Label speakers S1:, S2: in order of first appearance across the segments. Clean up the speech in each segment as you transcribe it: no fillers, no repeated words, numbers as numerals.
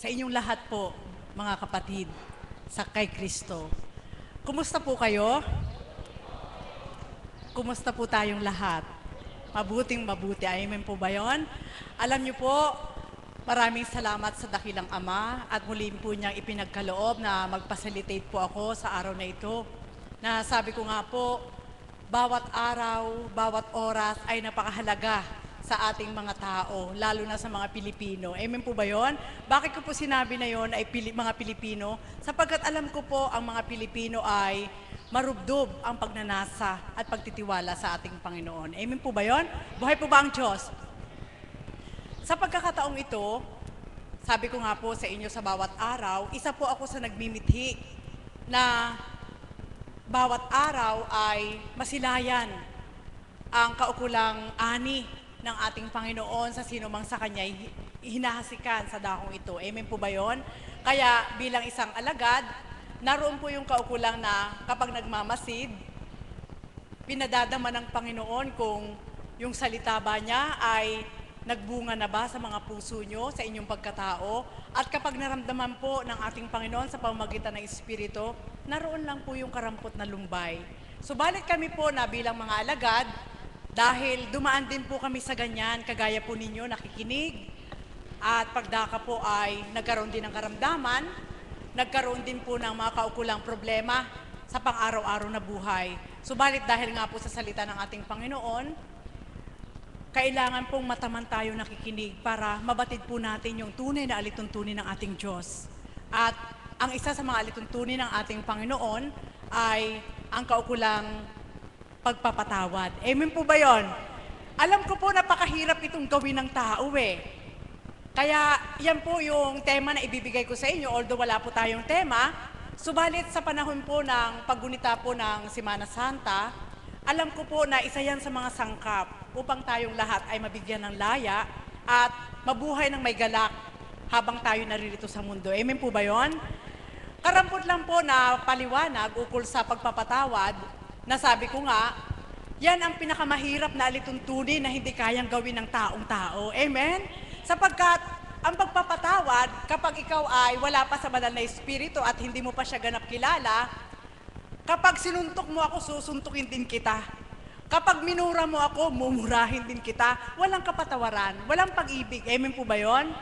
S1: sa inyong lahat po, mga kapatid, sa kay Kristo. Kumusta po kayo? Kumusta po tayong lahat? Mabuting mabuti. Amen po ba yun? Alam niyo po, maraming salamat sa dakilang Ama at muli po niyang ipinagkaloob na mag-facilitate po ako sa araw na ito. Na sabi ko nga po, bawat araw, bawat oras ay napakahalaga sa ating mga tao, lalo na sa mga Pilipino. Amen po ba yun? Bakit ko po sinabi na yun ay mga Pilipino? Sapagkat alam ko po ang mga Pilipino ay marubdob ang pagnanasa at pagtitiwala sa ating Panginoon. Amen po ba yun? Buhay po ba ang Diyos? Sa pagkakataong ito, sabi ko nga po sa inyo sa bawat araw, isa po ako sa nagmimithi na bawat araw ay masilayan ang kaukulang ani ng ating Panginoon sa sino mang sa Kanya hinahasikan sa dakong ito. Amen po ba yun? Kaya bilang isang alagad, naroon po yung kaukulang na kapag nagmamasid, pinadadama ng Panginoon kung yung salita ba niya ay nagbunga na ba sa mga puso nyo, sa inyong pagkatao? At kapag naramdaman po ng ating Panginoon sa pamamagitan ng Espiritu, naroon lang po yung karampot na lumbay. Subalit kami po na bilang mga alagad, dahil dumaan din po kami sa ganyan, kagaya po ninyo, nakikinig, at pagdaka po ay nagkaroon din ng karamdaman, nagkaroon din po ng mga kaukulang problema sa pang-araw-araw na buhay. Subalit dahil nga po sa salita ng ating Panginoon, kailangan pong mataman tayo nakikinig para mabatid po natin yung tunay na alituntunin ng ating Diyos. At ang isa sa mga alituntunin ng ating Panginoon ay ang kaukulang pagpapatawad. Amen po ba yun? Alam ko po napakahirap itong gawin ng tao eh. Kaya yan po yung tema na ibibigay ko sa inyo, although wala po tayong tema. Subalit sa panahon po ng paggunita po ng Semana Santa, alam ko po na isa yan sa mga sangkap upang tayong lahat ay mabigyan ng laya at mabuhay ng may galak habang tayo naririto sa mundo. Amen po ba yun? Karampot lang po na paliwanag ukol sa pagpapatawad, nasabi ko nga, yan ang pinakamahirap na alituntunin na hindi kayang gawin ng taong-tao. Amen? Sapagkat ang pagpapatawad, kapag ikaw ay wala pa sa banal na Espiritu at hindi mo pa siya ganap kilala, kapag sinuntok mo ako, susuntukin din kita. Kapag minura mo ako, mumurahin din kita. Walang kapatawaran, walang pag-ibig. Amen po ba yun?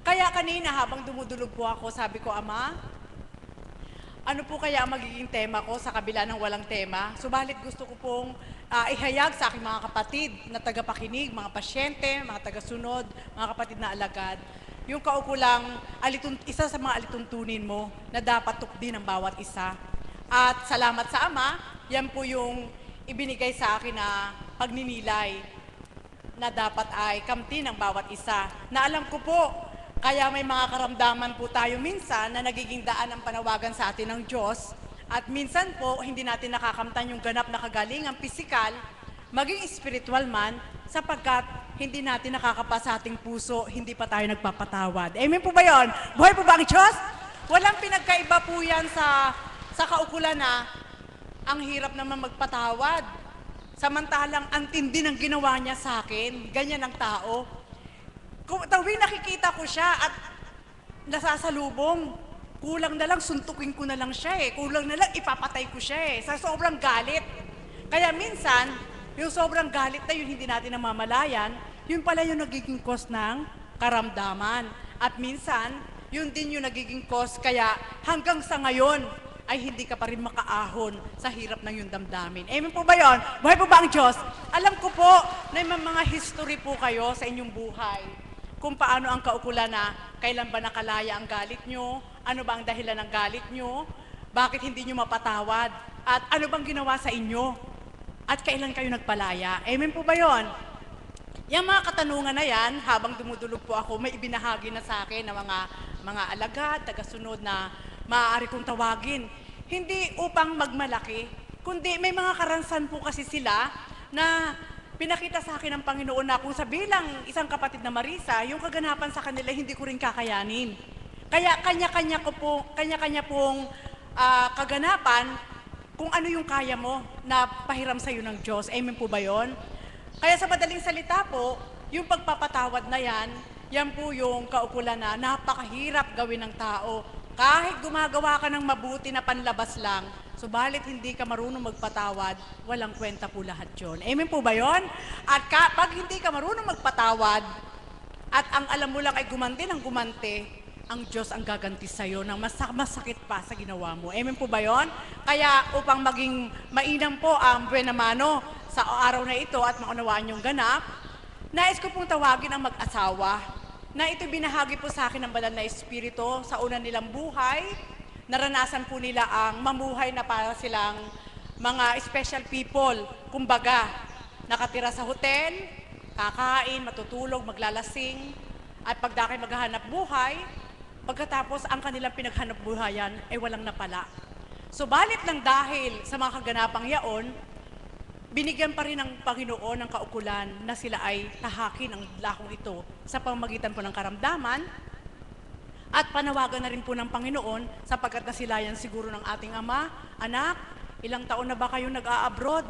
S1: Kaya kanina habang dumudulog po ako, sabi ko, Ama, ano po kaya ang magiging tema ko sa kabila ng walang tema? Subalit gusto ko pong ihayag sa aking mga kapatid na tagapakinig, mga pasyente, mga tagasunod, mga kapatid na alagad, yung kaukulang isa sa mga alituntunin mo na dapat tukdin ng bawat isa. At salamat sa Ama, yan po yung ibinigay sa akin na pagninilay na dapat ay kamtin ng bawat isa. Na alam ko po, kaya may mga karamdaman po tayo minsan na nagiging daan ng panawagan sa atin ng Diyos. At minsan po, hindi natin nakakamtan yung ganap na kagalingang pisikal, maging spiritual man, sapagkat hindi natin nakakapa sa ating puso, hindi pa tayo nagpapatawad. Amen po ba yun? Buhay po ba ang Diyos? Walang pinagkaiba po yan sa kaukulan na ang hirap naman magpatawad. Samantalang ang tindi ng ginawa niya sa akin, ganyan ang tao. Kung tawing nakikita ko siya at nasasalubong, kulang na lang, suntukin ko na lang siya eh. Kulang na lang, ipapatay ko siya eh. Sa sobrang galit. Kaya minsan, yung sobrang galit na yun, hindi natin namamalayan, yun pala yung nagiging cause ng karamdaman. At minsan, yun din yung nagiging cause, kaya hanggang sa ngayon, ay hindi ka pa rin makaahon sa hirap ng yung damdamin. Amen po ba yun? Buhay po ba ang Diyos? Alam ko po na may mga history po kayo sa inyong buhay. Kung paano ang kaukulan na kailan ba nakalaya ang galit nyo, ano ba ang dahilan ng galit nyo, bakit hindi nyo mapatawad, at ano bang ginawa sa inyo, at kailan kayo nagpalaya. Amen po ba yun? Yung mga katanungan na yan, habang dumudulog po ako, may ibinahagi na sa akin ng mga alagad, tagasunod na maaari kong tawagin. Hindi upang magmalaki, kundi may mga karansan po kasi sila na pinakita sa akin ng Panginoon na kung sa bilang isang kapatid na Marisa, yung kaganapan sa kanila hindi ko rin kakayanin. Kaya kanya-kanya pong kaganapan kung ano yung kaya mo na pahiram sa iyo ng Diyos. Amen po ba yun? Kaya sa madaling salita po, yung pagpapatawad na yan, yan po yung kaukulan na napakahirap gawin ng tao. Kahit gumagawa ka ng mabuti na panlabas lang, subalit hindi ka marunong magpatawad, walang kwenta po lahat yun. Amen po ba yun? At pag hindi ka marunong magpatawad, at ang alam mo lang ay gumanti ng gumante, ang Diyos ang gaganti sa'yo ng masakit pa sa ginawa mo. Amen po ba yun? Kaya upang maging mainam po ang buena mano sa araw na ito at maunawaan yung ganap, nais ko pong tawagin ang mag-asawa na ito binahagi po sa akin ng Banal na Espiritu sa una nilang buhay. Naranasan po nila ang mamuhay na para silang mga special people. Kumbaga, nakatira sa hotel, kakain, matutulog, maglalasing, at pagdakay maghahanap buhay, pagkatapos ang kanilang pinaghanap buhayan ay walang napala. Subalit lang dahil sa mga kaganapang yaon, binigyan pa rin ng Panginoon ng kaukulan na sila ay tahakin ang lakong ito sa pamamagitan po ng karamdaman at panawagan na rin po ng Panginoon sapagkat nasilayan siguro ng ating Ama, anak, ilang taon na ba kayo nag-a-abroad?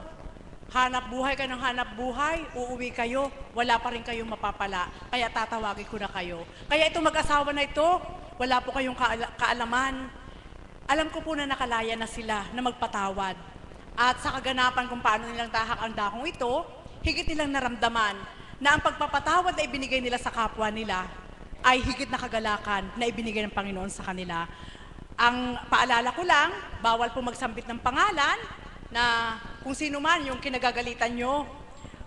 S1: Hanap buhay kayo ng hanap buhay, uuwi kayo, wala pa rin kayong mapapala, kaya tatawagin ko na kayo. Kaya itong mag-asawa na ito, wala po kayong kaalaman. Alam ko po na nakalaya na sila na magpatawad. At sa kaganapan kung paano nilang tahak ang dakong ito, higit nilang naramdaman na ang pagpapatawad na ibinigay nila sa kapwa nila ay higit na kagalakan na ibinigay ng Panginoon sa kanila. Ang paalala ko lang, bawal po magsambit ng pangalan na kung sino man yung kinagagalitan nyo.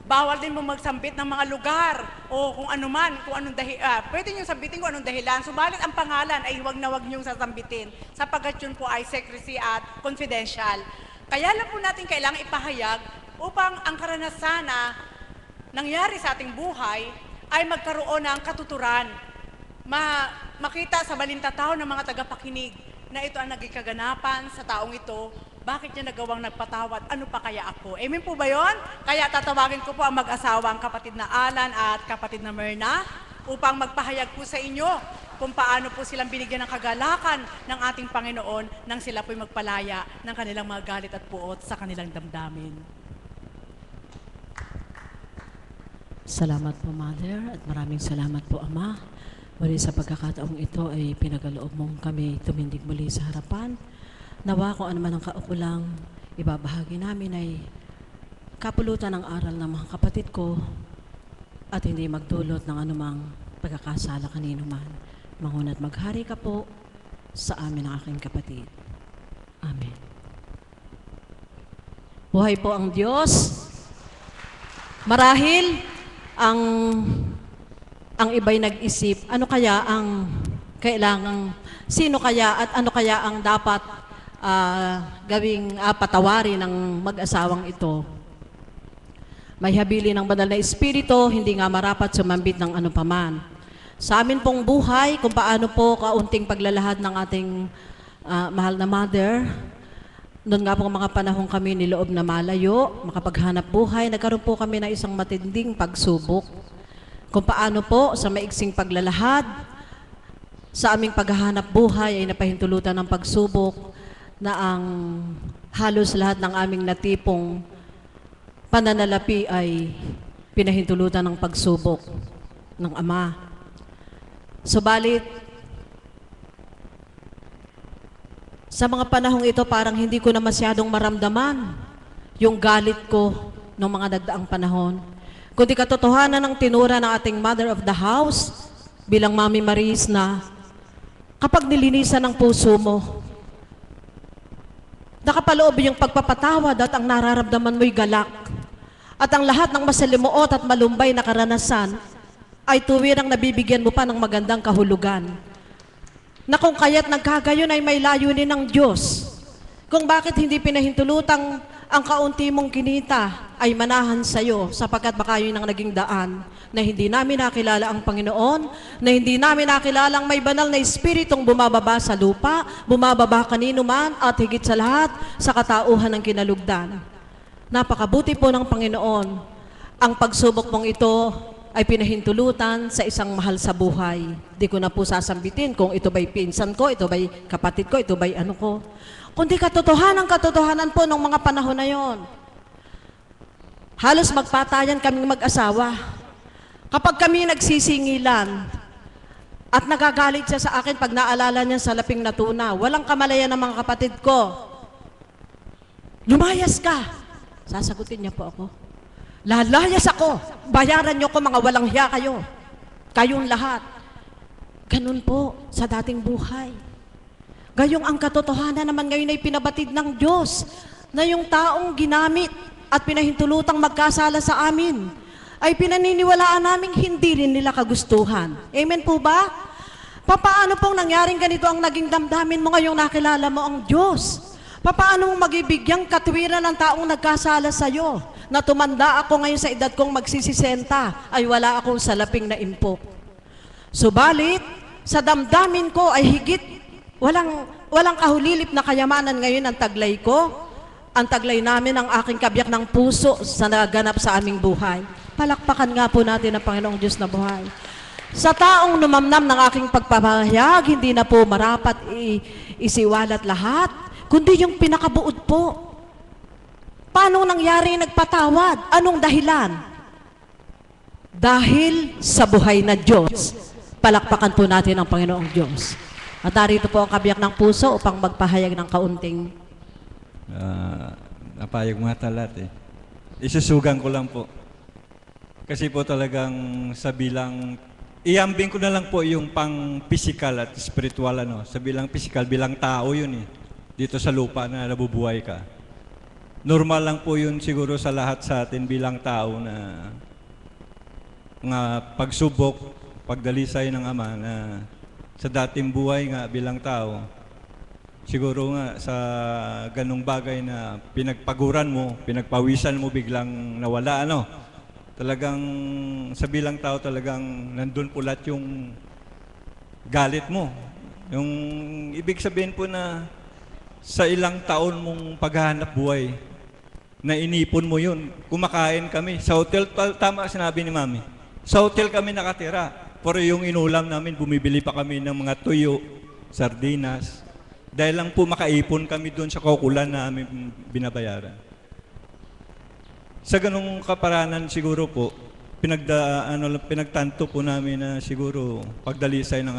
S1: Bawal din mo magsambit ng mga lugar o kung ano man, kung anong pwede nyo sambitin kung anong dahilan. Subalit ang pangalan ay huwag na huwag nyong sasambitin sapagkat yun po ay secrecy at confidential. Kaya lang po natin kailangang ipahayag upang ang karanasan na nangyari sa ating buhay ay magkaroon ng katuturan. Makita sa balintataw ng mga tagapakinig na ito ang naging kaganapan sa taong ito. Bakit niya nagawang nagpatawad? Ano pa kaya ako? Amen po ba yun? Kaya tatawagin ko po ang mag-asawa, ang kapatid na Alan at kapatid na Myrna upang magpahayag po sa inyo kung paano po silang binigyan ng kagalakan ng ating Panginoon nang sila po'y magpalaya ng kanilang mga galit at puot sa kanilang damdamin.
S2: Salamat po, Mother, at maraming salamat po, Ama. Muli sa pagkakataong ito ay pinagaloob mong kami tumindig muli sa harapan. Nawa kung ano man ang kaukulang ibabahagi namin ay kapulutan ng aral ng mga kapatid ko at hindi magdulot ng anumang pagkakasala kanino man. Manguna't maghari ka po sa amin ang aking kapatid. Amen. Buhay po ang Diyos. Marahil ang iba'y nag-isip, ano kaya ang kailangang, sino kaya at ano kaya ang dapat gawing patawarin ng mag-asawang ito. May habili ng Banal na Espiritu, hindi nga marapat sumambit ng ano paman. Sa amin pong buhay, kung paano po kaunting paglalahad ng ating mahal na Mother, noon nga po mga panahon kami niloob na malayo, makapaghanap buhay, nagkaroon po kami ng isang matinding pagsubok. Kung paano po sa maiksing paglalahad, sa aming paghahanap buhay ay napahintulutan ng pagsubok na ang halos lahat ng aming natipong pananalapi ay pinahintulutan ng pagsubok ng Ama. Subalit, sa mga panahong ito parang hindi ko na masyadong maramdaman yung galit ko ng mga nagdaang panahon. Kundi katotohanan ng tinura ng ating Mother of the House bilang Mami Maris na kapag nilinisan ng puso mo, nakapaloob yung pagpapatawad at ang nararamdaman mo'y galak. At ang lahat ng masalimuot at malumbay na karanasan ay tuwirang nabibigyan mo pa ng magandang kahulugan. Na kung kaya't nagkagayon ay may layunin ng Diyos. Kung bakit hindi pinahintulutang ang kaunti mong kinita ay manahan sa'yo sapagkat baka yun ang naging daan na hindi namin nakilala ang Panginoon, na hindi namin nakilala ang may banal na Espiritong bumababa sa lupa, bumababa kanino man at higit sa lahat sa katauhan ng kinalugdan. Napakabuti po ng Panginoon. Ang pagsubok mong ito ay pinahintulutan sa isang mahal sa buhay. Di ko na po sasambitin kung ito ba'y pinsan ko, ito ba'y kapatid ko, ito ba'y ano ko. Kundi katotohanan po ng mga panahon na yon. Halos magpatayan kaming mag-asawa. Kapag kami nagsisingilan, At nagagalit siya sa akin pag naalala niya sa laping na tuna. Walang kamalayan ng mga kapatid ko. Lumayas ka. Sasagutin niya po ako. Lalayas ako. Bayaran niyo ko, mga walang hiya kayo. Kayong lahat. Ganun po sa dating buhay. Gayong ang katotohanan naman ngayon ay pinabatid ng Diyos na yung taong ginamit at pinahintulutang magkasala sa amin ay pinaniniwalaan naming hindi rin nila kagustuhan. Amen po ba? Papaano pong nangyaring ganito ang naging damdamin mo ngayong nakilala mo ang Diyos? Papaano mong magibigyang katwiran ng taong nagkasala sa iyo na tumanda ako ngayon sa edad kong magsisisenta ay wala akong salaping na impok? Subalit, sa damdamin ko ay higit walang kahulilip na kayamanan ngayon ang taglay ko. Ang taglay namin ang aking kabiyak ng puso sa naganap sa aming buhay. Palakpakan nga po natin ang Panginoong Diyos na buhay. Sa taong numamnam ng aking pagpapahayag, hindi na po marapat isiwalat lahat, kundi yung pinakabuod po. Paano nangyari nagpatawad? Anong dahilan? Dahil sa buhay na Diyos. Palakpakan po natin ang Panginoong Diyos. At narito po ang kabiyak ng puso upang magpahayag ng kaunting.
S3: Napayag mga talat eh. Isusugan ko lang po. Kasi po talagang sa bilang, iambing ko na lang po yung pang physical at spiritual ano. Sa bilang physical, bilang tao yun eh. Dito sa lupa na nabubuhay ka. Normal lang po yun siguro sa lahat sa atin bilang tao na pagsubok, pagdalisay ng Ama na sa dating buhay nga bilang tao, siguro nga sa ganung bagay na pinagpaguran mo, pinagpawisan mo biglang nawala, ano? Talagang sa bilang tao talagang nandun po lahat yung galit mo. Yung ibig sabihin po na sa ilang taon mong paghahanap buhay, na inipon mo yun. Kumakain kami. Sa hotel, tama sinabi ni Mami, sa hotel kami nakatira. Pero yung inulam namin, bumibili pa kami ng mga tuyo, sardinas. Dahil lang po makaipon kami doon sa kaukulan na aming binabayaran. Sa ganung kaparanan siguro po, pinagtanto po namin na siguro pagdalisay ng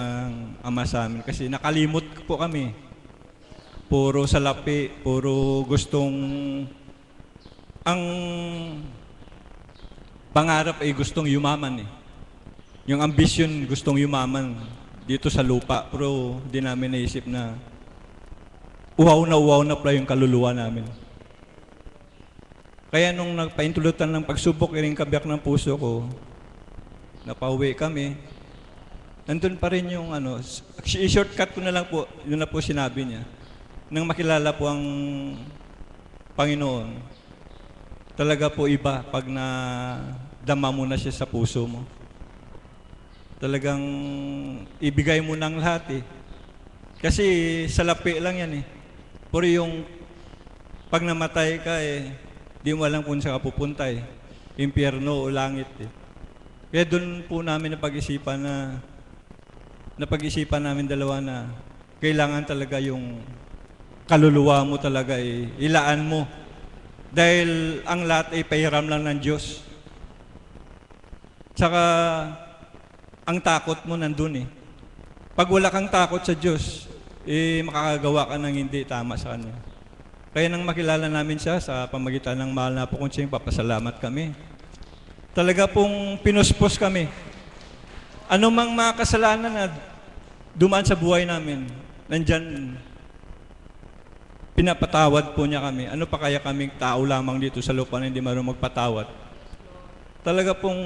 S3: Ama sa amin. Kasi nakalimot po kami. Puro salapi, puro gustong... Ang pangarap ay gustong yumaman eh. Yung ambition gustong yumaman dito sa lupa, pero di namin naisip na uhaw na pala yung kaluluwa namin. Kaya nung nagpaintulutan ng pagsubok, yung kabiyak ng puso ko, napauwi kami, nandun pa rin yung ano, i-shortcut ko na lang po, yun na po sinabi niya. Nang makilala po ang Panginoon, talaga po iba pag nadama mo na siya sa puso mo. Talagang ibigay mo ng lahat eh. Kasi salapi lang yan eh. Pero yung pag namatay ka eh, di mo alam kung saan ka pupunta eh. Impyerno o langit eh. Kaya doon po namin napag-isipan namin dalawa na kailangan talaga yung kaluluwa mo talaga eh, ilaan mo. Dahil ang lahat ay pahiram lang ng Diyos. Tsaka ang takot mo nandun eh. Pag wala kang takot sa Diyos, eh makakagawa ka ng hindi tama sa Kanya. Kaya nang makilala namin siya sa pamagitan ng mahal na po kong siyang papasalamat kami. Talaga pong pinuspos kami. Ano mang mga kasalanan na dumaan sa buhay namin, nandyan, pinapatawad po niya kami. Ano pa kaya kaming tao lamang dito sa lupa na hindi marunong magpatawad? Talaga pong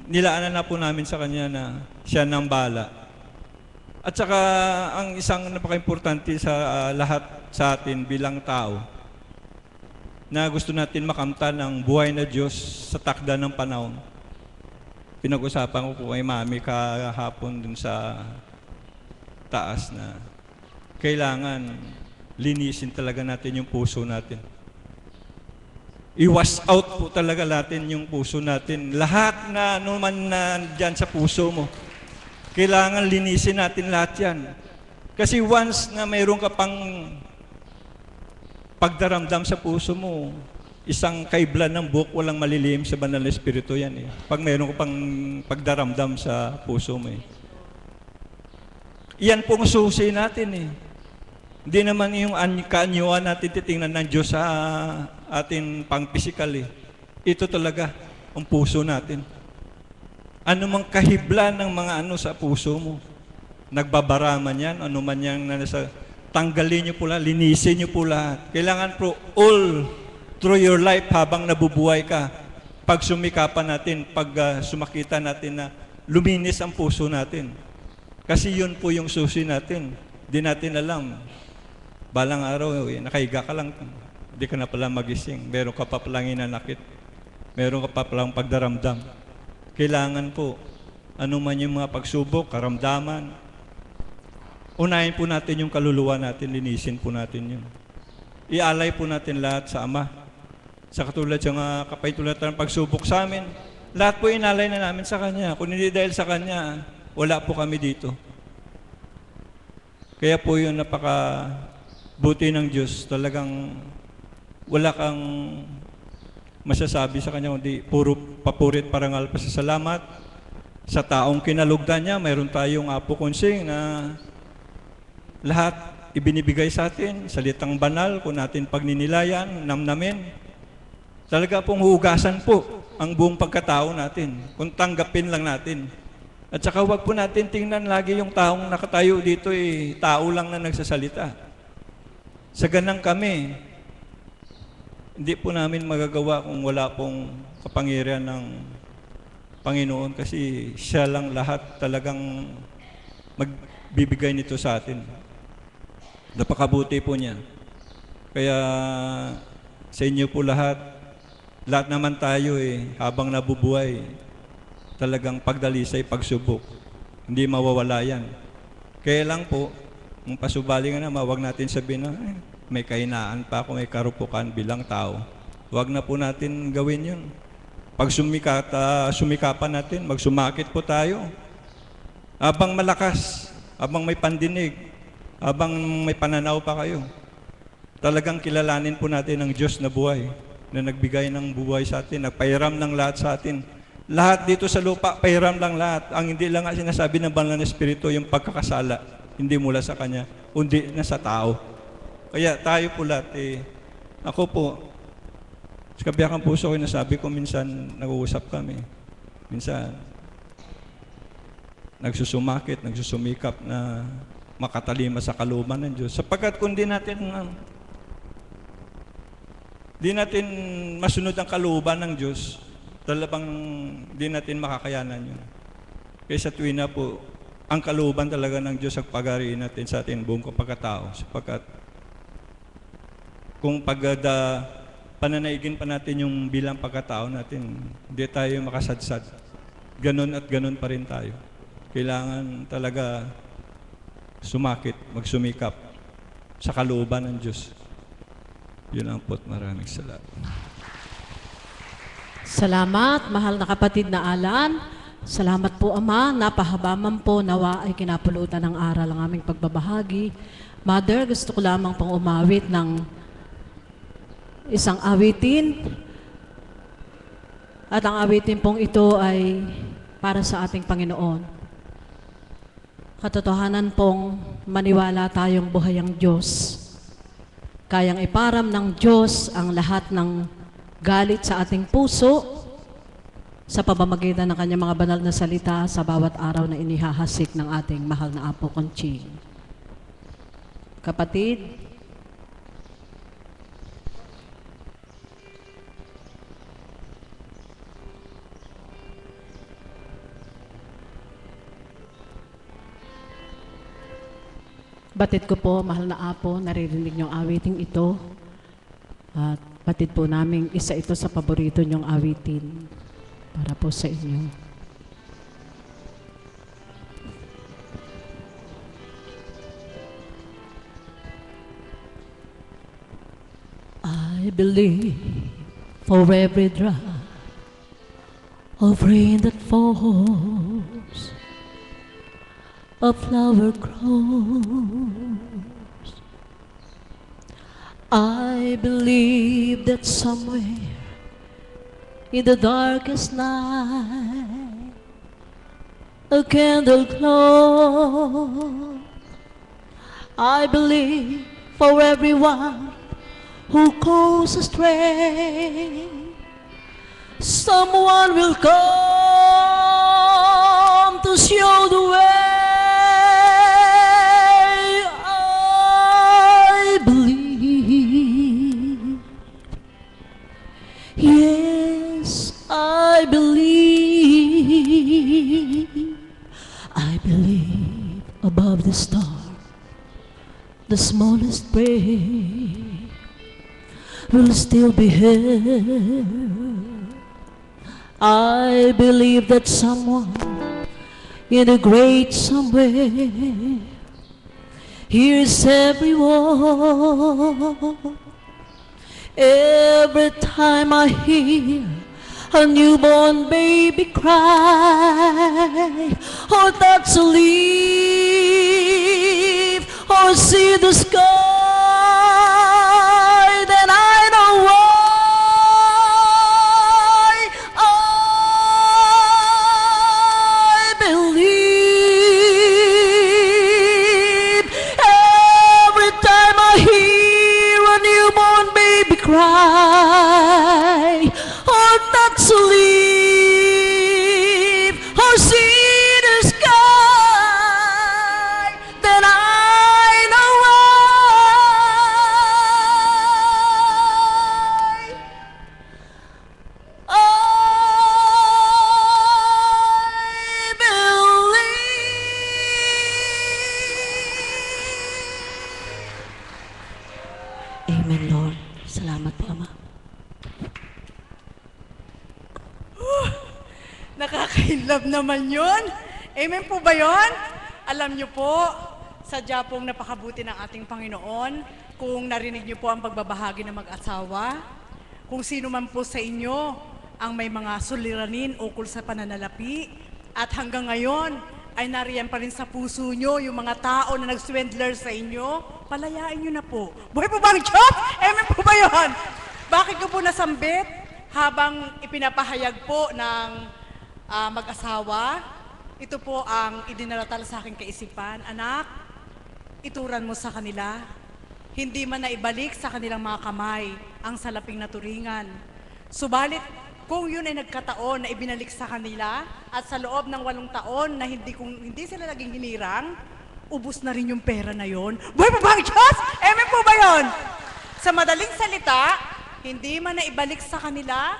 S3: nilaanan na po namin sa Kanya na siya nang bala. At saka ang isang napaka-importante sa lahat sa atin bilang tao na gusto natin makamtan ng buhay na Diyos sa takda ng panahon. Pinag-usapan ko po kay Mami kahapon dun sa taas na kailangan linisin talaga natin yung puso natin. I-wash out po talaga natin yung puso natin. Lahat na ano man na dyan sa puso mo, kailangan linisin natin lahat yan. Kasi once na mayroon ka pang pagdaramdam sa puso mo, isang kaiblan ng buhok, walang malilihim sa banal na espiritu yan eh. Pag mayroon ka pang pagdaramdam sa puso mo eh. Iyan pong susi natin eh. Hindi naman yung kaanyuan natin titingnan ng Diyos sa atin pang physical eh. Ito talaga ang puso natin. Ano mang kahibla ng mga ano sa puso mo, nagbabara man yan, ano man yan na nasa, tanggalin nyo po lahat, linisin nyo po lahat. Kailangan po all through your life habang nabubuhay ka, pag sumikapan natin, pag sumakita natin na luminis ang puso natin. Kasi yun po yung susi natin. Di natin alam. Balang araw, nakahiga ka lang, hindi ka na pala magising. Meron ka pa palang inanakit. Meron ka pa palang pagdaramdam. Kailangan po, ano man yung mga pagsubok, karamdaman, unahin po natin yung kaluluwa natin, linisin po natin yun. Ialay po natin lahat sa Ama. Sa katulad sa mga kapahintulutan ng pagsubok sa amin, lahat po inalay na namin sa Kanya. Kung hindi dahil sa Kanya, wala po kami dito. Kaya po yun napaka-buti ng Diyos. Talagang wala kang masasabi sa Kanya, kundi puro papurit parangal pa sa salamat. Sa taong kinalugdan niya, mayroon tayong Apo Konsing na lahat ibinibigay sa atin, salitang banal, kung natin pagninilayan, namnamin. Talaga pong hugasan po ang buong pagkatao natin, kung tanggapin lang natin. At saka huwag po natin tingnan lagi yung taong nakatayo dito, tao lang na nagsasalita. Sa ganang kami, hindi po namin magagawa kung wala pong kapangyarihan ng Panginoon kasi siya lang lahat talagang magbibigay nito sa atin. Napakabuti po niya. Kaya sa inyo po lahat naman tayo habang nabubuhay, talagang pagdalisay, pagsubok. Hindi mawawala yan. Kaya lang po, kung pasubali nga naman, huwag natin sabihin na may kahinaan pa ako, may karupukan bilang tao. Huwag na po natin gawin yun. Pag sumikapan natin, magsumakit po tayo. Habang malakas, habang may pandinig, habang may pananaw pa kayo, talagang kilalanin po natin ang Diyos na buhay, na nagbigay ng buhay sa atin, nagpahiram ng lahat sa atin. Lahat dito sa lupa, pahiram lang lahat. Ang hindi lang nga sinasabi ng Banal na Espiritu, yung pagkakasala, hindi mula sa Kanya, kundi na sa tao. Kaya tayo po lahat, ako po, sa kabiyakang puso ko, nasabi ko minsan, nag-uusap kami. Minsan, nagsusumakit, nagsusumikap na makatalima sa kalooban ng Diyos. Sapagkat kung di natin masunod ang kalooban ng Diyos, talagang di natin makakayanan yun. Kaya sa tuwina po, ang kalooban talaga ng Diyos ang pag-ariin natin sa ating buong kapagkatao. Sapagkat kung pananaigin pa natin yung bilang pagkatao natin, hindi tayo makasadsad. Ganon at ganon pa rin tayo. Kailangan talaga sumakit, magsumikap sa kalooban ng Diyos. Yun ang po't maraming salamat.
S2: Salamat, mahal na kapatid na Alan. Salamat po, Ama. Napahaba man po, nawa ay kinapulutan ng aral ang aming pagbabahagi. Mother, gusto ko lamang pong umawit ng isang awitin. At ang awitin pong ito ay para sa ating Panginoon. Katotohanan pong maniwala tayong buhay ang Diyos. Kayang iparam ng Diyos ang lahat ng galit sa ating puso sa pamamagitan ng kanyang mga banal na salita sa bawat araw na inihahasik ng ating mahal na Apo Konsing. Kapatid, batid ko po, mahal na Apo, naririnig niyong awiting ito. At batid po namin isa ito sa paborito niyong awitin para po sa inyo. I believe for every drop of rain that falls, a flower grows. I believe that somewhere in the darkest night a candle glows. I believe for everyone who goes astray, someone will come to show the way. I believe, yes, I believe above the star, the smallest breath will still be here. I believe that someone in a great somewhere hears everyone. Every time I hear a newborn baby cry, or touch a leaf, or see the sky, then I know why. I believe every time I hear a newborn baby cry, or touch a leaf, or see the sky, then I know why. I believe. Amen, Lord. Salamat po, Ama.
S1: Nakaka-inlove naman yun. Amen po ba yun? Alam niyo po, sadya pong napakabuti ng ating Panginoon kung narinig niyo po ang pagbabahagi ng mag-asawa. Kung sino man po sa inyo ang may mga suliranin ukol sa pananalapi at hanggang ngayon ay nariyan pa rin sa puso niyo yung mga tao na nag-swindler sa inyo, palayain niyo na po. Buhay po ba ang Diyos? Amen po ba yun? Bakit ko po nasambit habang ipinapahayag po ng mag-asawa? Ito po ang idinaratal sa aking kaisipan. Anak, ituran mo sa kanila. Hindi man na ibalik sa kanilang mga kamay ang salaping naturingan. Subalit, kung yun ay nagkataon na ibinalik sa kanila at sa loob ng 8 taon na hindi sila naging hinirang, ubus na rin yung pera na yon. Buhay po ba ang Diyos? Amen po ba yun? Sa madaling salita, hindi man na ibalik sa kanila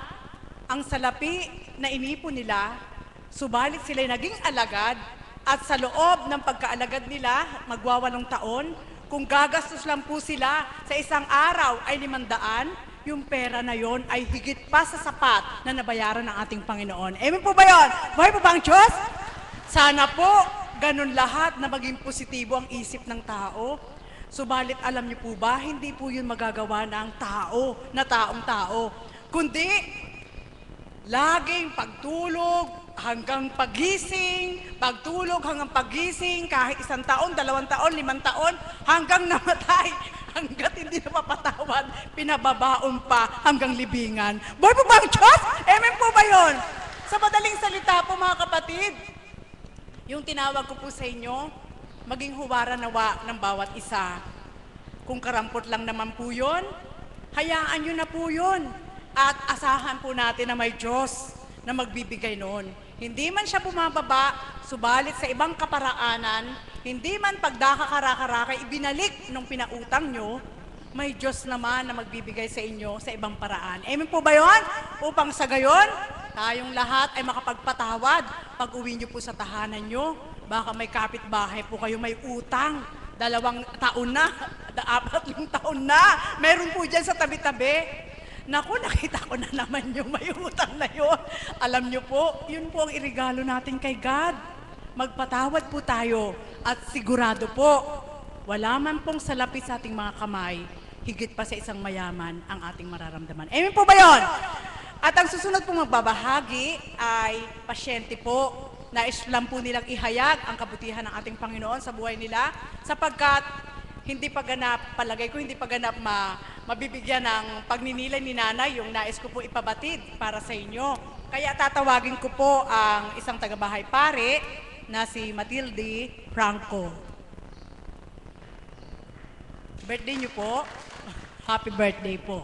S1: ang salapi na inipon nila, subalit sila'y naging alagad at sa loob ng pagkaalagad nila, magwa 8 taon, kung gagastos lang po sila sa isang araw ay 500, yung pera na yon ay higit pa sa sapat na nabayaran ng ating Panginoon. Amen po ba yun? Buhay po ba ang Diyos? Sana po, ganun lahat na maging positibo ang isip ng tao. Subalit alam niyo po ba, hindi po yun magagawa ng tao na taong tao, kundi laging pagtulog hanggang pagising, kahit 1 taon, 2 taon, 5 taon, hanggang namatay, hanggat hindi na mapatawad, pinababaon pa hanggang libingan. Buhay po ba ang Diyos? Amen po ba yun? Sa madaling salita po mga kapatid, yung tinawag ko po sa inyo, maging huwara nawa ng bawat isa. Kung karampot lang naman po yun, hayaan nyo na po yun. At asahan po natin na may Diyos na magbibigay noon. Hindi man siya bumababa, subalit sa ibang kaparaanan, hindi man pagdakakaraka-raka ibinalik nung pinautang nyo, may Diyos naman na magbibigay sa inyo sa ibang paraan. Amen po ba yun? Upang sa gayon, tayong lahat ay makapagpatawad pag uwi nyo po sa tahanan nyo. Baka may kapitbahay po kayo may utang. 2 taon na, 4 taon na. Meron po dyan sa tabi-tabi. Naku, nakita ko na naman yung may utang na yun. Alam nyo po, yun po ang irigalo natin kay God. Magpatawad po tayo at sigurado po, wala man pong salapi sa ating mga kamay, higit pa sa isang mayaman ang ating mararamdaman. Amen po ba yun? At ang susunod pong magbabahagi ay pasyente po. Nais lang po nilang ihayag ang kabutihan ng ating Panginoon sa buhay nila sapagkat hindi pa ganap, palagay ko hindi pa ganap mabibigyan ng pagninilay ni nanay yung nais ko po ipabatid para sa inyo. Kaya tatawagin ko po ang isang tagabahay pare na si Matilde Franco. Birthday niyo po. Happy birthday po.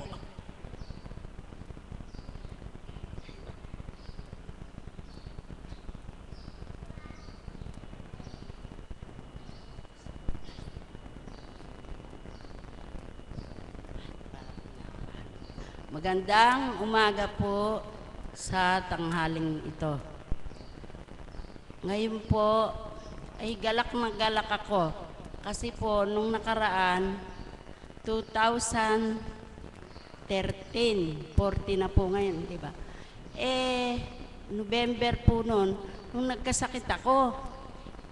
S4: Magandang umaga po sa tanghaling ito. Ngayon po ay galak na galak ako kasi po nung nakaraan 2013, 40 na po ngayon, di ba? November po noon, nung nagkasakit ako,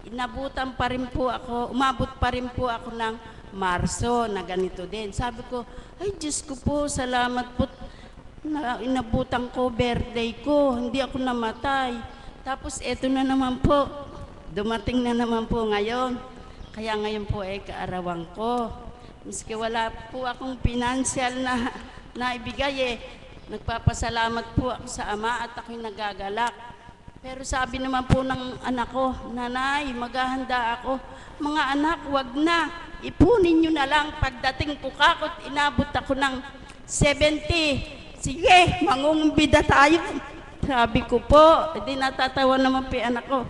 S4: inabutan pa rin po ako, umabot pa rin po ako ng Marso na ganito din. Sabi ko, ay Diyos ko po, salamat po na inabutan ko, birthday ko, hindi ako namatay. Tapos eto na naman po, dumating na naman po ngayon. Kaya ngayon po ay kaarawan ko. Miski wala po akong financial na naibigay nagpapasalamat po ako sa Ama at ako'y nagagalak. Pero sabi naman po ng anak ko, Nanay, maghahanda ako. Mga anak, wag na. Ipunin nyo na lang pagdating po kakot, inabot ako ng 70. Sige, mangungumbida tayo. Sabi ko po, hindi natatawa naman po yung anak ko.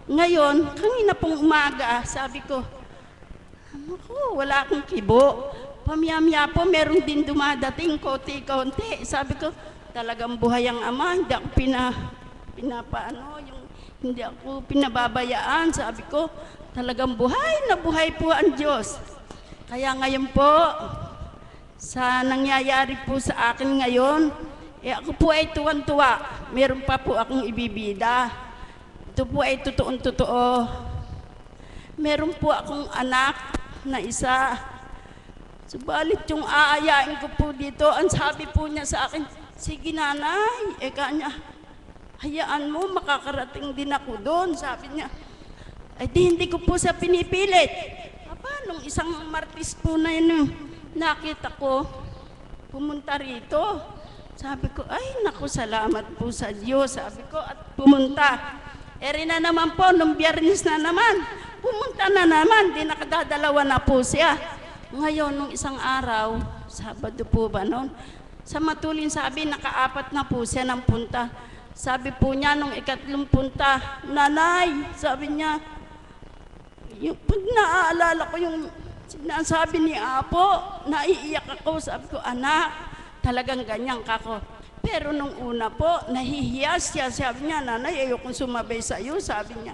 S4: Ngayon, kanina pong umaga, sabi ko, ako, wala akong kibo. Pamiyamya po, meron din dumadating, konti-konti. Sabi ko, talagang buhay ang Ama, hindi ako hindi ako pinababayaan. Sabi ko, talagang buhay na buhay po ang Diyos. Kaya ngayon po, sa nangyayari po sa akin ngayon, ako po ay tuwan-tuwa. Meron pa po akong ibibida. Ito po ay totoong-totoo. Meron po akong anak na isa. Subalit yung aayain ko po dito, ang sabi po niya sa akin, sige nanay, kanya, hayaan mo, makakarating din ako doon. Sabi niya, ay hindi ko po sa pinipilit. Nung isang Martes po na yun, nakita ko, pumunta rito. Sabi ko, ay naku, salamat po sa Diyos. Sabi ko, at pumunta. Eri na naman po, nung Biyernes na naman, pumunta na naman, di nakadadalawa na po siya. Ngayon, nung isang araw, Sabado po ba noon, sa matulin sabi, nakaapat na po siya ng punta. Sabi po niya, nung ikatlong punta, Nanay, sabi niya, pag naaalala ko yung sinasabi ni Apo, naiiyak ako. Sabi ko, anak, talagang ganyan kako. Pero nung una po, nahihiya siya. Sabi niya, Nanay, ayokong sumabay sa iyo. Sabi niya,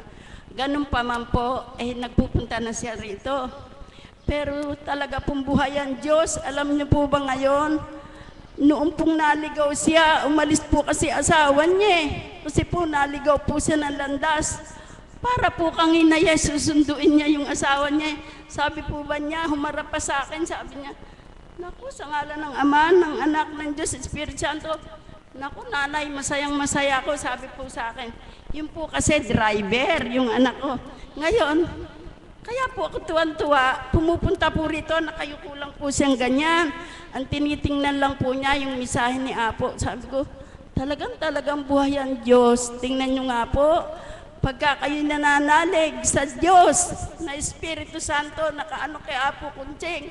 S4: ganun pa man po, nagpupunta na siya rito. Pero talaga pong buhay ang Diyos. Alam niyo po ba ngayon, noong pong naligaw siya, umalis po kasi asawa niya. Kasi po naligaw po siya ng landas. Para po kang inaya, susunduin niya yung asawa niya. Sabi po ba niya, humarap pa sa akin, sabi niya, naku, sa ngalan ng Ama, ng Anak, ng Diyos, Espiritu Santo, naku, Nanay, masayang-masaya ako, sabi po sa akin. Yun po kasi driver, yung anak ko. Ngayon, kaya po ako tuwan-tuwa, pumupunta po rito, nakayuko lang po siyang ganyan. Ang tinitingnan lang po niya yung misahe ni Apo. Sabi ko, talagang buhay ang Diyos. Tingnan niyo nga po, pagka kayo nananalig sa Diyos na Espiritu Santo, nakaano kay Apo Kunching,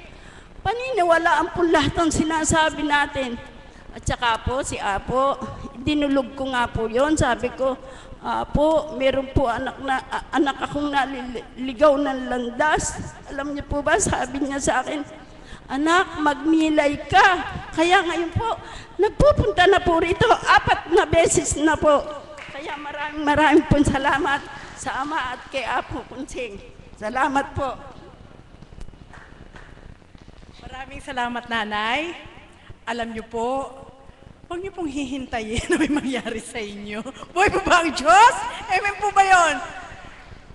S4: paniniwalaan po lahat ng sinasabi natin. At saka po, si Apo, dinulog ko nga po yon. Sabi ko, Apo, meron po anak akong naliligaw ng landas. Alam niyo po ba, sabi niya sa akin, anak, magmilay ka. Kaya ngayon po, nagpupunta na po rito, 4 na beses na po. Kaya maraming po salamat sa Ama at kay Apo Kunching. Salamat po.
S1: Maraming salamat, Nanay. Alam niyo po, huwag niyo pong hihintayin na may mangyari sa inyo. Buhay po ba ang Diyos? Amen po ba yun?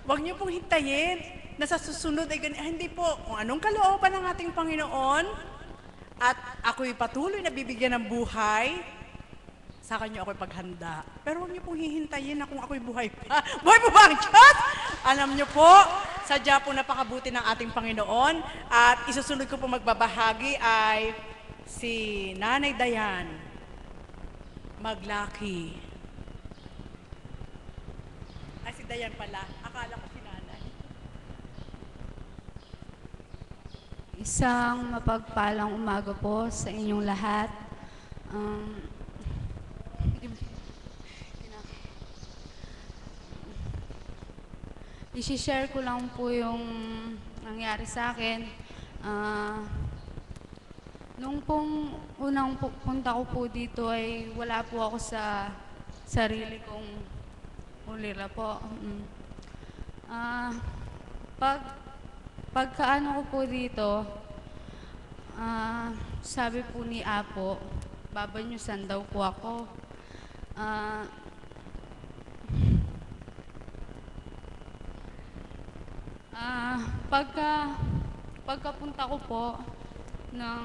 S1: Huwag niyo pong hintayin na sa susunod ay ganyan. Hindi po, kung anong kalooban ng ating Panginoon at ako'y patuloy na bibigyan ng buhay, sa kanyo ako'y paghanda. Pero huwag niyo pong hihintayin na kung ako'y buhay pa. Buhay po ba ang Diyos? Alam niyo po, sadya po napakabuti ng ating Panginoon. At isusunod ko po magbabahagi ay si Nanay Dayan Maglaki. Ay, si Dayan pala. Akala ko si Nanay.
S5: Isang mapagpalang umaga po sa inyong lahat. Um, I-share ko lang po yung nangyari sa akin. Ah, nung pong unang punta ko po dito ay wala po ako sa sarili kong ulira po. Ah, pagkaano ko po dito, sabi po ni Apo, babanyusan daw po ako. Ah, pagkapunta ko po ng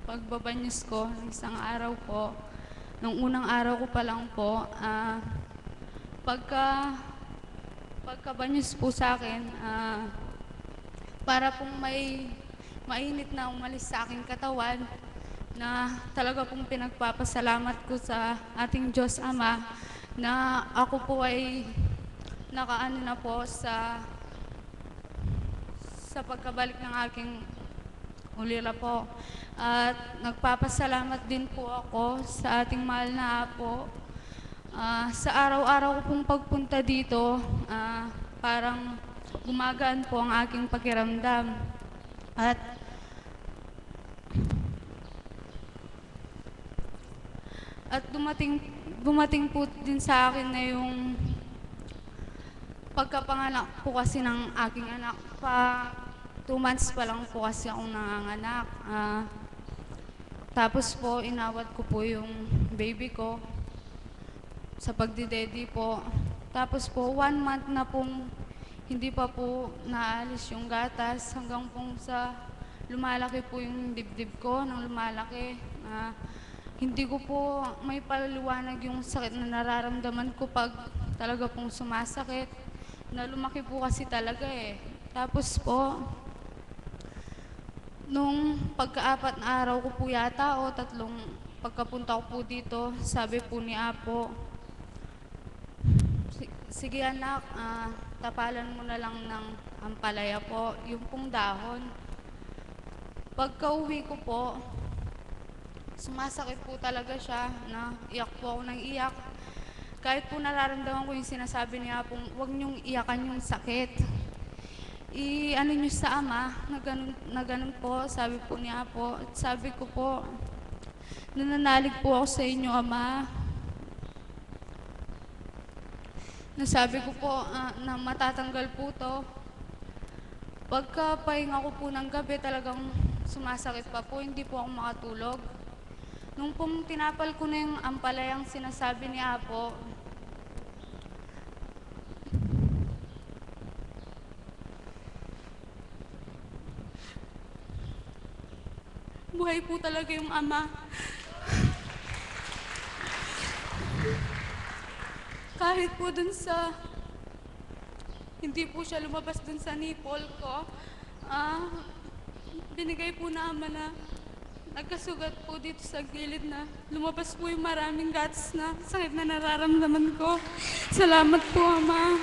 S5: pagbabanyos ko ng isang araw po, nung unang araw ko pa lang po, pagkabanyos po sa akin, para pong may mainit na umalis sa aking katawan na talaga pong pinagpapasalamat ko sa ating Diyos Ama na ako po ay nakaano na po sa pagkabalik ng aking ulira po. At nagpapasalamat din po ako sa ating mahal na Apo. Sa araw-araw ko pong pagpunta dito, parang gumagaan po ang aking pakiramdam. At dumating po din sa akin na yung pagkapanganak po kasi ng aking anak. 2 months pa lang po kasi akong nanganganak. Tapos po, inawat ko po yung baby ko sa pagdidedi po. Tapos po, 1 month na pong hindi pa po naalis yung gatas hanggang pong sa lumalaki po yung dibdib ko nang lumalaki. Hindi ko po may paliwanag yung sakit na nararamdaman ko pag talaga pong sumasakit. Na lumaki po kasi talaga eh. Tapos po, nung pagka-4 na araw ko po yata o 3 pagkapunta ko po dito, sabi po ni Apo, sige anak, tapalan mo na lang ng ampalaya po, yung pong dahon. Pagka-uwi ko po, sumasakit po talaga siya, na iyak po ako ng iyak. Kahit po nararamdaman ko yung sinasabi niya po, huwag niyong iyakan yung sakit. I-ano niyo sa Ama, na ganun po, sabi po niya po. At sabi ko po, nananalig po ako sa inyo, Ama. Nasabi ko po na matatanggal po to. Pagkapahinga ko po ng gabi, talagang sumasakit pa po, hindi po ako makatulog. Nung pong tinapal ko na yung ampalayang sinasabi ni Apo, buhay po talaga yung Ama. Kahit po dun sa, hindi po siya lumabas dun sa nipple ko, binigay po na Ama na nagkasugat po dito sa gilid na lumabas po yung maraming gatas na sakit na nararamdaman ko. Salamat po, Ama.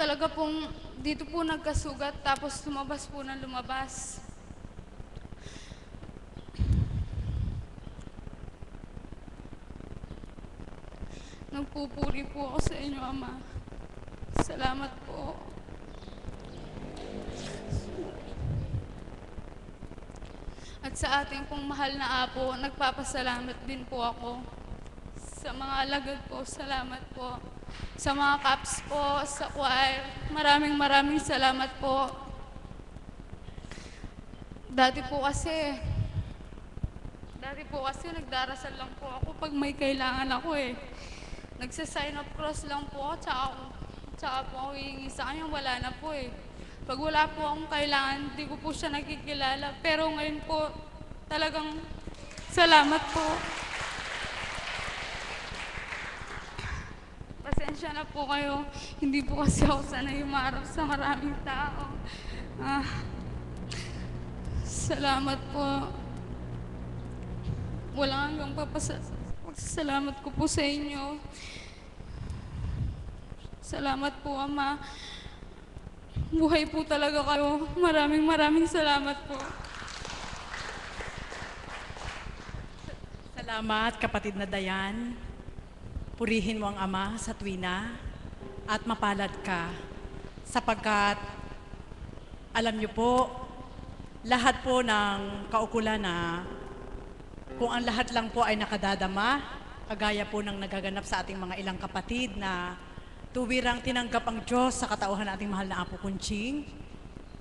S5: Talaga pong dito po nagkasugat tapos lumabas po na lumabas. Nagpupuri po ako sa inyo, Ama. Salamat po. At sa ating pong mahal na Apo, nagpapasalamat din po ako. Sa mga alagad po, salamat po. Sa mga caps po, sa choir, maraming salamat po. Dati po kasi nagdarasal lang po ako pag may kailangan ako eh. Nagsa-sign of cross lang po ako, tsaka po ako hihingi sa kanya, wala na po eh. Pag wala po akong kailangan, hindi ko po siya nakikilala. Pero ngayon po, talagang salamat po. Pasensya na po kayo. Hindi po kasi ako sanay humarap sa maraming tao. Salamat po. Wala hanggang pagsasalamat ko po sa inyo. Salamat po, Ama. buhay po talaga kayo. Maraming salamat po.
S1: Salamat, kapatid na Dayan. Purihin mo ang Ama sa tuwina at mapalad ka sapagkat alam niyo po, lahat po ng kaukulan na kung ang lahat lang po ay nakadadama, kagaya po ng nagaganap sa ating mga ilang kapatid na tuwirang tinanggap ang Diyos sa katauhan ng ating mahal na Apo Kunching,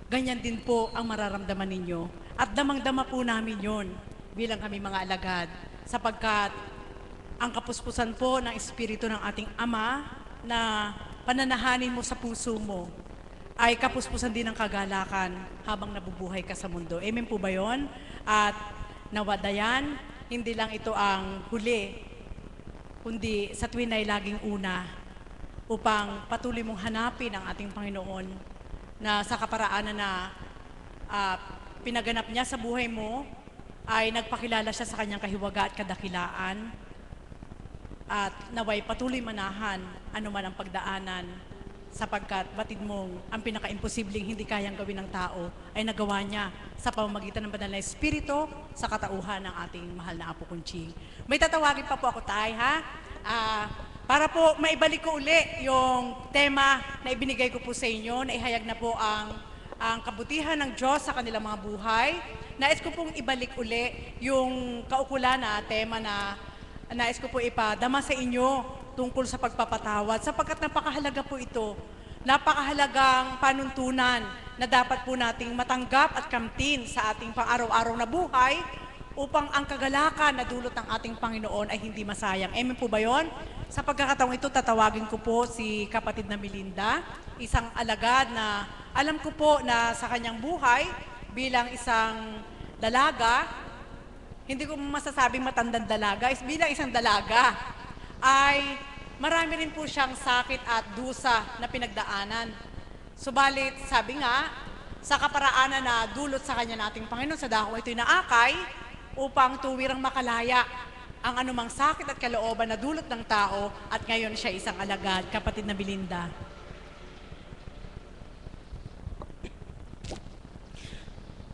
S1: ganyan din po ang mararamdaman ninyo. At damang-dama po namin yon bilang kami mga alagad sapagkat ang kapuspusan po ng Espiritu ng ating Ama na pananahanin mo sa puso mo ay kapuspusan din ng kagalakan habang nabubuhay ka sa mundo. Amen po ba yun? At nawadayan, hindi lang ito ang huli, kundi sa tuwin ay laging una upang patuloy mong hanapin ang ating Panginoon na sa kaparaanan na pinaganap niya sa buhay mo ay nagpakilala siya sa kanyang kahiwaga at kadakilaan at naway patuloy manahan anuman ang pagdaanan sapagkat batid mong ang pinaka-imposibleng hindi kayang gawin ng tao ay nagawa niya sa pamamagitan ng banal na Espiritu sa katauhan ng ating mahal na Apo Kunching. May tatawagin pa po ako, Tay, ha? Para po maibalik ko uli yung tema na ibinigay ko po sa inyo, na ihayag na po ang kabutihan ng Diyos sa kanilang mga buhay. Nais ko pong ibalik uli yung kaukulan na tema na nais ko po ipadama sa inyo tungkol sa pagpapatawad sapagkat napakahalaga po ito. Napakahalagang panuntunan na dapat po nating matanggap at kamtin sa ating pang-araw-araw na buhay upang ang kagalakan na dulot ng ating Panginoon ay hindi masayang. Amen po ba yun? Sa pagkakataong ito, tatawagin ko po si kapatid na Melinda, isang alagad na alam ko po na sa kanyang buhay bilang isang dalaga, hindi ko masasabing matandang dalaga, is bilang isang dalaga, ay marami rin po siyang sakit at dusa na pinagdaanan. Subalit, sabi nga, sa kaparaanan na dulot sa kanya nating Panginoon, sa dako ito'y naakay upang tuwirang makalaya ang anumang sakit at kalooban na dulot ng tao at ngayon siya isang alagad, kapatid na Melinda.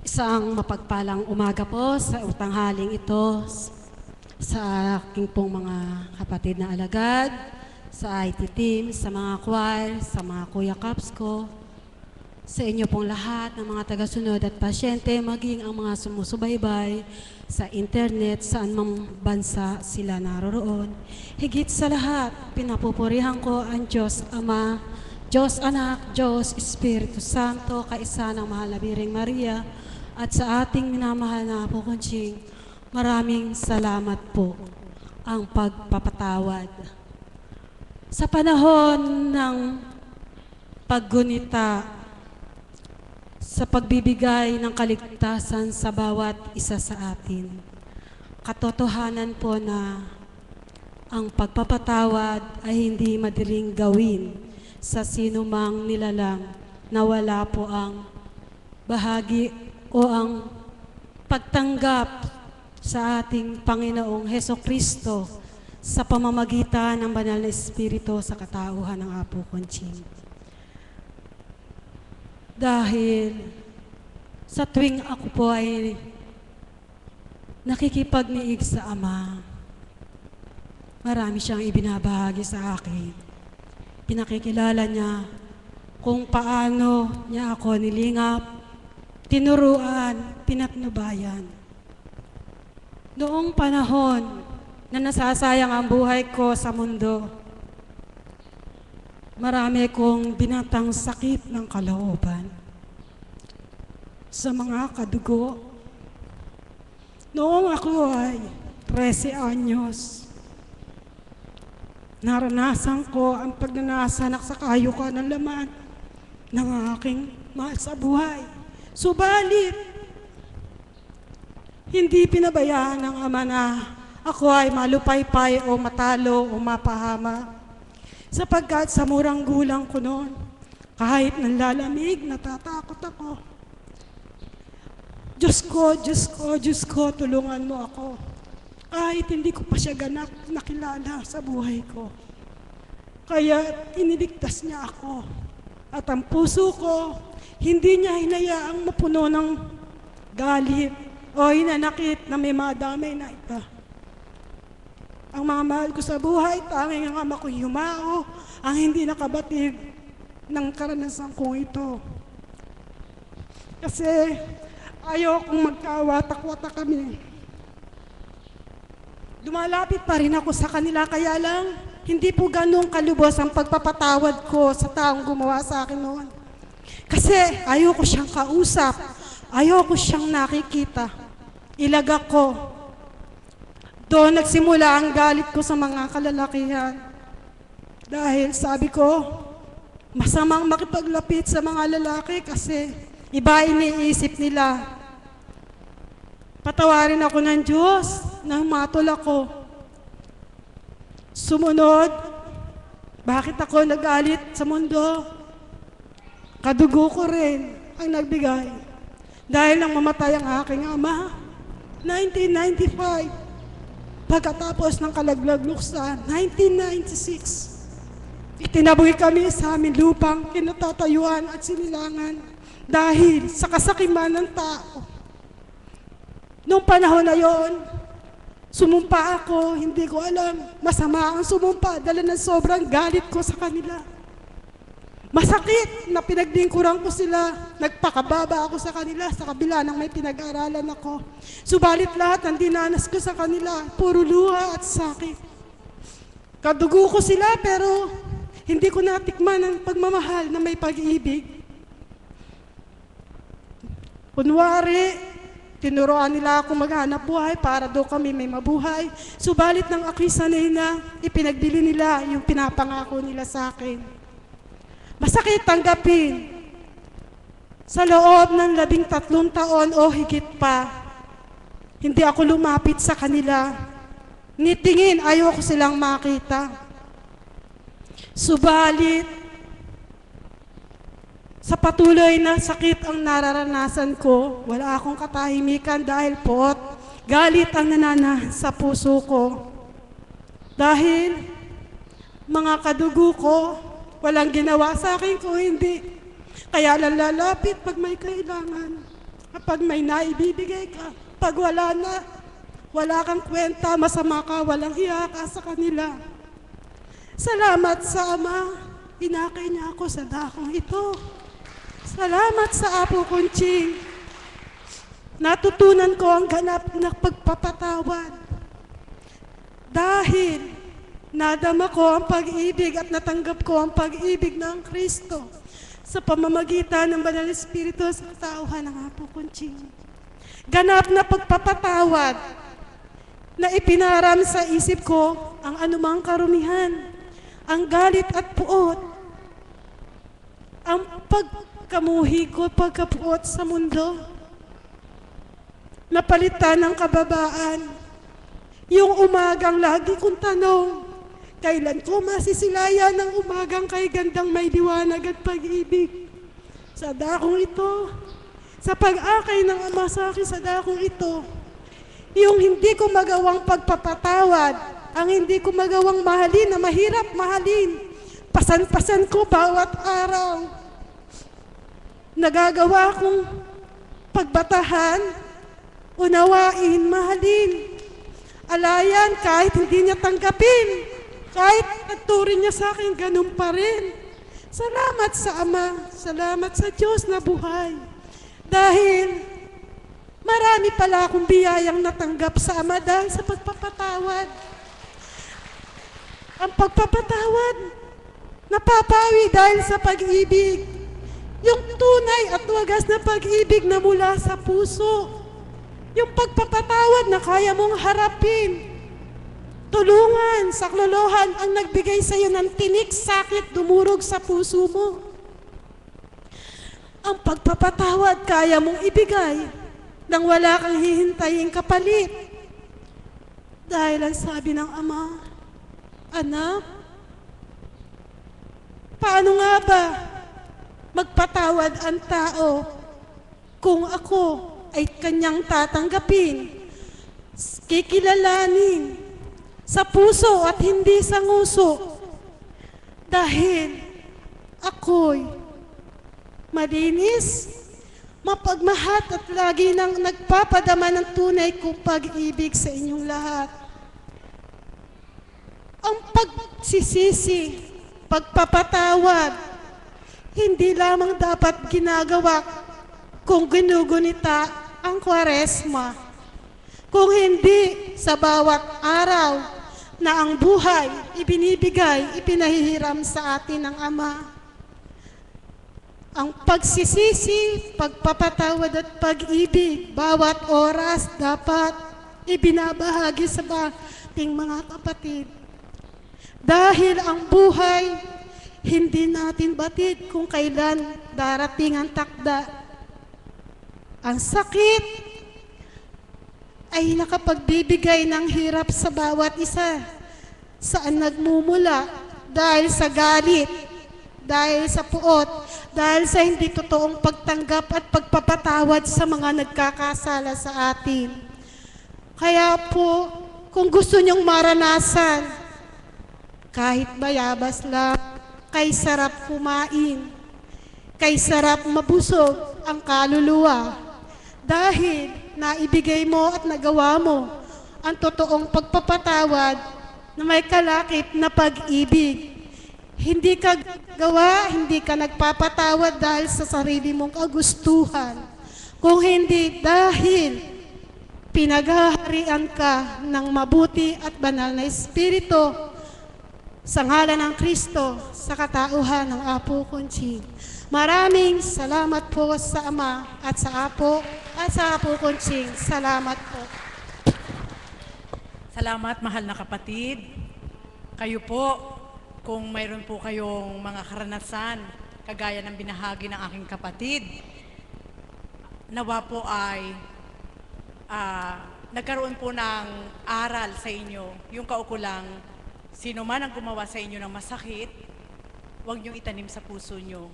S6: Isang mapagpalang umaga po sa utanghaling ito sa aking pong mga kapatid na alagad, sa IT team, sa mga choir, sa mga kuya caps ko, sa inyo pong lahat ng mga tagasunod at pasyente, maging ang mga sumusubaybay sa internet, saan mang bansa sila naroroon. Higit sa lahat, pinapupurihan ko ang Diyos Ama, Diyos Anak, Diyos Espiritu Santo, kaisa ng mahal na Biring Maria, at sa ating minamahal na Apo Kunching, maraming salamat po ang pagpapatawad. Sa panahon ng paggunita, sa pagbibigay ng kaligtasan sa bawat isa sa atin, katotohanan po na ang pagpapatawad ay hindi madaling gawin sa sinumang nilalang na wala po ang bahagi o ang pagtanggap sa ating Panginoong Hesukristo sa pamamagitan ng Banal na Espiritu sa katauhan ng Apo Kunching. Dahil sa tuwing ako po ay nakikipagniig sa Ama, marami siyang ibinabahagi sa akin. Pinakikilala niya kung paano niya ako nilingap, tinuruan, pinatnubayan. Noong panahon na nasasayang ang buhay ko sa mundo, marami kong binatang sakit ng kalooban sa mga kadugo. Noong ako ay 13 anyos, naranasan ko ang pagnanasanak sa kayukan ng laman ng aking mahal sa buhay. Subalit, hindi pinabayaan ng Ama na ako ay malupaypay o matalo o mapahama. Sapagkat sa murang gulang ko noon, kahit nanlalamig, natatakot ako. Diyos ko, Diyos ko, Diyos ko, tulungan mo ako. Kahit hindi ko pa siya ganap nakilala sa buhay ko. Kaya iniligtas niya ako At ang puso ko, hindi niya hinayaang mapuno ng galit o hinanakit na may madamay na iba. Ang mga mahal ko sa buhay, tanging ang ama ko'y humao, ang hindi nakabatid ng karanasan kong ito. Kasi ayaw kong magkawatak-watak kami. Lumalapit pa rin ako sa kanila, kaya lang hindi po ganun kalubos ang pagpapatawad ko sa taong gumawa sa akin noon. Kasi ayaw ko siyang kausap, ayaw ko siyang nakikita. Ilagak ko. Doon nagsimula ang galit ko sa mga kalalakihan. Dahil sabi ko, masamang makipaglapit sa mga lalaki kasi iba iniisip nila. Patawarin ako ng Diyos nang matol ako. Sumunod, bakit ako nagalit sa mundo? Kadugo ko rin ang nagbigay. Dahil nang mamatay ang aking ama, 1995, pagkatapos ng kalaglag luksa, 1996, itinaboy kami sa aming lupang kinatatayuan at sinilangan dahil sa kasakiman ng tao. Noong panahon na yon, sumumpa ako, hindi ko alam, masama ang sumumpa, dala ng sobrang galit ko sa kanila. Masakit na pinaglingkuran ko sila, nagpakababa ako sa kanila sa kabila ng may pinag-aralan ako. Subalit lahat ng dinanas ko sa kanila, puro luha at sakit. Kadugo ko sila pero hindi ko natikman ang pagmamahal na may pag-ibig. Kunwari, tinuruan nila ako maghanap buhay para doon kami may mabuhay. Subalit ng aking sanay na ipinagbili nila yung pinapangako nila sa akin. Masakit tanggapin. Sa loob ng 13 taon o higit pa, hindi ako lumapit sa kanila. Nitingin, ayaw ko silang makita. Subalit, sa patuloy na sakit ang nararanasan ko, wala akong katahimikan dahil po't galit ang nanana sa puso ko. Dahil mga kadugo ko, walang ginawa sa akin kung hindi. Kaya lalapit pag may kailangan, kapag may naibibigay ka, pag wala na, wala kang kwenta, masama ka, walang hiya ka sa kanila. Salamat sa Ama, inakay niya ako sa dakong ito. Salamat sa Apo Kunching. Natutunan ko ang ganap na pagpapatawad. Dahil nadama ko ang pag-ibig at natanggap ko ang pag-ibig ng Kristo sa pamamagitan ng Banal na Espiritu sa tauhan ng Apo Kunching. Ganap na pagpapatawad na ipinaram sa isip ko ang anumang karumihan, ang galit at puot, ang pagkamuhi ko, pagkapuot sa mundo, napalitan ng kababaan, yung umagang lagi kong tanong, kailan ko masisilayan ng umagang kay gandang may liwanag at pag-ibig? Sa dakong ito, sa pag-akay ng Ama sa akin sa dakong ito, yung hindi ko magawang pagpapatawad, ang hindi ko magawang mahalin na mahirap mahalin, pasan-pasan ko bawat araw. Nagagawa kong pagbatahan, unawain, mahalin, alayan kahit hindi niya tanggapin. Kahit nagturing niya sa akin, ganun pa rin. Salamat sa Ama, salamat sa Diyos na buhay. Dahil marami pala akong biyayang natanggap sa Ama dahil sa pagpapatawad. Ang pagpapatawad, napapawi dahil sa pag-ibig. Yung tunay at wagas na pag-ibig na mula sa puso. Yung pagpapatawad na kaya mong harapin. Tulungan, saklolohan ang nagbigay sa iyo ng tinik, sakit, dumurog sa puso mo. Ang pagpapatawad kaya mong ibigay nang wala kang hihintayin kapalit. Dahil ang sabi ng Ama, Anak, paano nga ba magpatawad ang tao kung ako ay kanyang tatanggapin, kikilalanin, sa puso at hindi sa nguso. Dahil ako'y malinis, mapagmahat at lagi nang nagpapadama ng tunay kong pag-ibig sa inyong lahat. Ang pagsisisi, pagpapatawad, hindi lamang dapat ginagawa kung ginugunita ang Kwaresma, kung hindi sa bawat araw na ang buhay ibinibigay, ipinahihiram sa atin ng Ama. Ang pagsisisi, pagpapatawad at pag-ibig, bawat oras dapat ibinabahagi sa ating mga kapatid. Dahil ang buhay, hindi natin batid kung kailan darating ang takda. Ang sakit ay nakapagbibigay ng hirap sa bawat isa. Saan nagmumula? Dahil sa galit, dahil sa puot, dahil sa hindi totoong pagtanggap at pagpapatawad sa mga nagkakasala sa atin. Kaya po, kung gusto niyong maranasan, kahit bayabas lang, kay sarap kumain, kay sarap mabusog ang kaluluwa. Dahil naibigay mo at nagawa mo ang totoong pagpapatawad na may kalakip na pag-ibig. Hindi ka gawa, hindi ka nagpapatawad dahil sa sarili mong kagustuhan. Kung hindi dahil pinaghaharian ka ng mabuti at banal na Espiritu sa ngalan ng Kristo, sa katauhan ng Apo Conching. Maraming salamat po sa Ama at sa Apo at sa Apo Conching. Salamat po.
S1: Salamat, mahal na kapatid. Kayo po, kung mayroon po kayong mga karanasan, kagaya ng binahagi ng aking kapatid, nawa po ay nagkaroon po ng aral sa inyo, yung kaukulang, sino man ang gumawa sa inyo ng masakit, huwag niyong itanim sa puso niyo.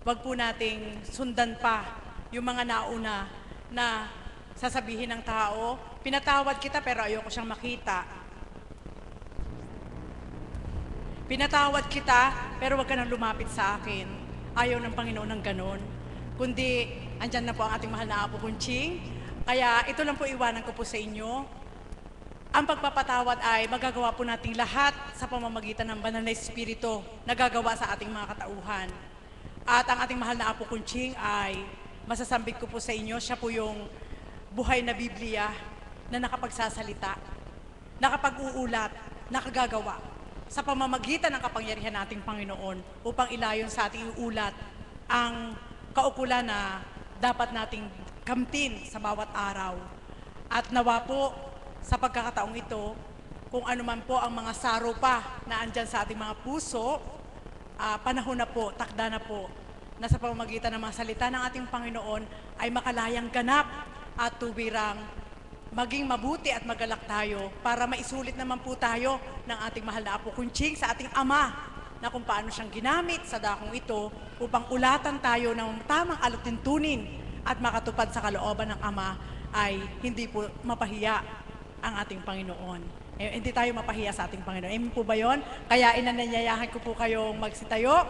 S1: Huwag po nating sundan pa yung mga nauna na sasabihin ng tao, pinatawad kita pero ayoko siyang makita. Pinatawad kita pero huwag ka nang lumapit sa akin. Ayaw ng Panginoon ng ganon. Kundi, andyan na po ang ating mahal na Apo Conching. Kaya ito lang po iwanan ko po sa inyo. Ang pagpapatawad ay magagawa po nating lahat sa pamamagitan ng banal na Espiritu na gagawa sa ating mga katauhan. At ang ating mahal na Apo Conching ay masasambit ko po sa inyo, siya po yung buhay na Biblia na nakapagsasalita, nakapag-uulat, nakagagawa sa pamamagitan ng kapangyarihan nating Panginoon upang ilayon sa ating ulat ang kaukulan na dapat nating kamtin sa bawat araw. At nawa po sa pagkakataong ito, kung ano man po ang mga saro pa na andyan sa ating mga puso, panahon na po, takda na po, na sa pamamagitan ng mga salita ng ating Panginoon ay makalayang ganap at tuwirang maging mabuti at magalak tayo para maisulit naman po tayo ng ating mahal na Apo Conching sa ating Ama na kung paano siyang ginamit sa dakong ito upang ulatan tayo ng tamang alatuntunin at makatupad sa kalooban ng Ama ay hindi po mapahiya ang ating Panginoon. Hindi tayo mapahiya sa ating Panginoon. Amen po ba yun? Kaya inananyayahan ko po kayong magsitayo.